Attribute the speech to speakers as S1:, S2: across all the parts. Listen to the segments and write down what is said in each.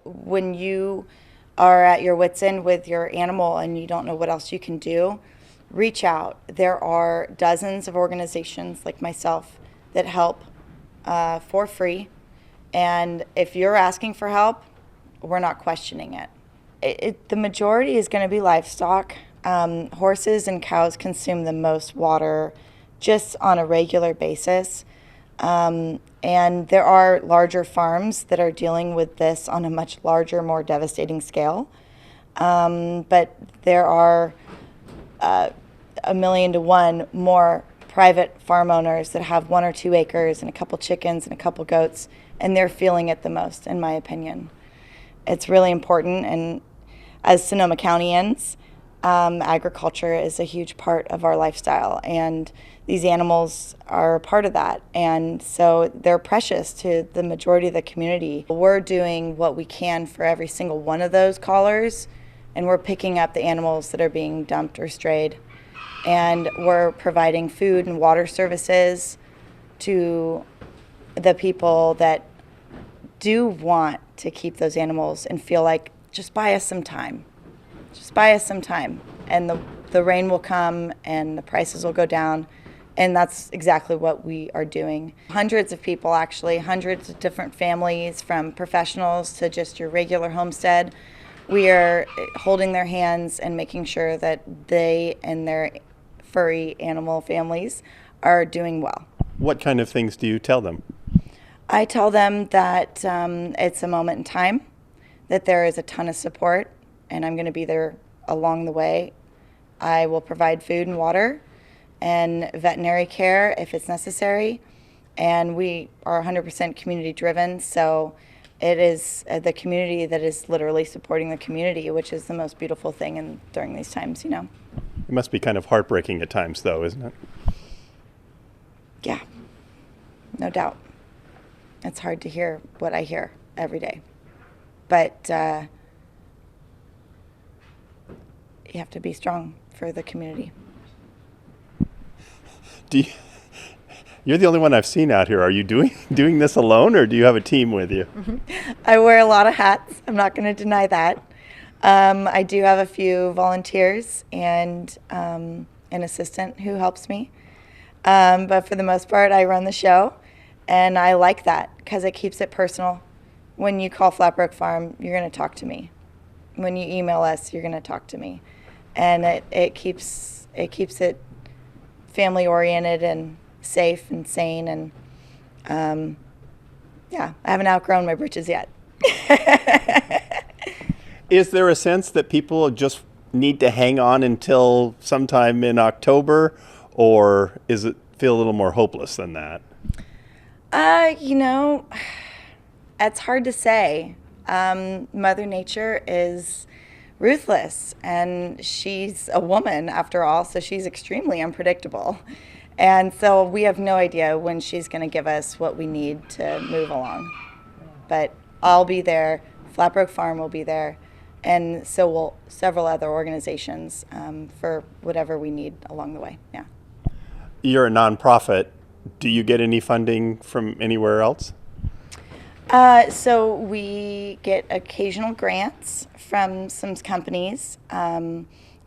S1: when you are at your wit's end with your animal and you don't know what else you can do, reach out. There are dozens of organizations like myself that help for free. And if you're asking for help, we're not questioning it. The majority is going to be livestock. Horses and cows consume the most water just on a regular basis. And there are larger farms that are dealing with this on a much larger, more devastating scale. But there are 1,000,000 to 1 more private farm owners that have 1 or 2 acres and a couple chickens and a couple goats, and they're feeling it the most, in my opinion. It's really important, and as Sonoma Countyans, agriculture is a huge part of our lifestyle, and these animals are a part of that, and so they're precious to the majority of the community. We're doing what we can for every single one of those callers, and we're picking up the animals that are being dumped or strayed, and we're providing food and water services to the people that do want to keep those animals and feel like, just buy us some time. Just buy us some time, and the rain will come and the prices will go down, and that's exactly what we are doing. Hundreds of people, actually, hundreds of different families, from professionals to just your regular homestead. We are holding their hands and making sure that they and their furry animal families are doing well.
S2: What kind of things do you tell them?
S1: I tell them that it's a moment in time, that there is a ton of support, and I'm going to be there along the way. I will provide food and water and veterinary care if it's necessary, and we are 100% community driven, so it is the community that is literally supporting the community, which is the most beautiful thing during these times, you know.
S2: It must be kind of heartbreaking at times, though, isn't it?
S1: Yeah, no doubt. It's hard to hear what I hear every day, but you have to be strong for the community.
S2: You're the only one I've seen out here. Are you doing this alone, or do you have a team with you?
S1: I wear a lot of hats. I'm not going to deny that. I do have a few volunteers and an assistant who helps me. But for the most part, I run the show, and I like that because it keeps it personal. When you call Flatbrook Farm, you're going to talk to me. When you email us, you're going to talk to me. And it keeps it family oriented and safe and sane, and yeah, I haven't outgrown my britches yet.
S2: Is there a sense that people just need to hang on until sometime in October, or is it feel a little more hopeless than that?
S1: You know, it's hard to say. Mother Nature is ruthless, and she's a woman after all, so she's extremely unpredictable. And so we have no idea when she's going to give us what we need to move along. But I'll be there, Flatbrook Farm will be there, and so will several other organizations for whatever we need along the way. Yeah.
S2: You're a nonprofit. Do you get any funding from anywhere else?
S1: So we get occasional grants from some companies,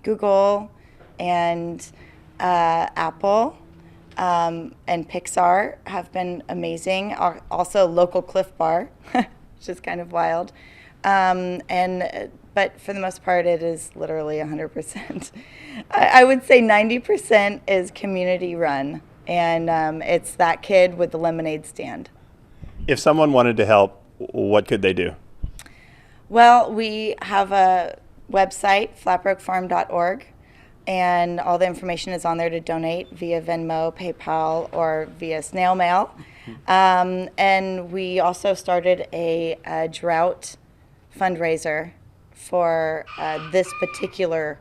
S1: Google and Apple and Pixar have been amazing. Also local Cliff Bar, which is kind of wild. But for the most part, it is literally 100%. I would say 90% is community run, and it's that kid with the lemonade stand.
S2: If someone wanted to help, what could they do?
S1: Well, we have a website, flatbrookfarm.org, and all the information is on there to donate via Venmo, PayPal, or via snail mail. And we also started a Drought fundraiser for this particular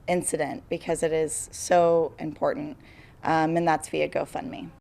S1: incident because it is so important, and that's via GoFundMe.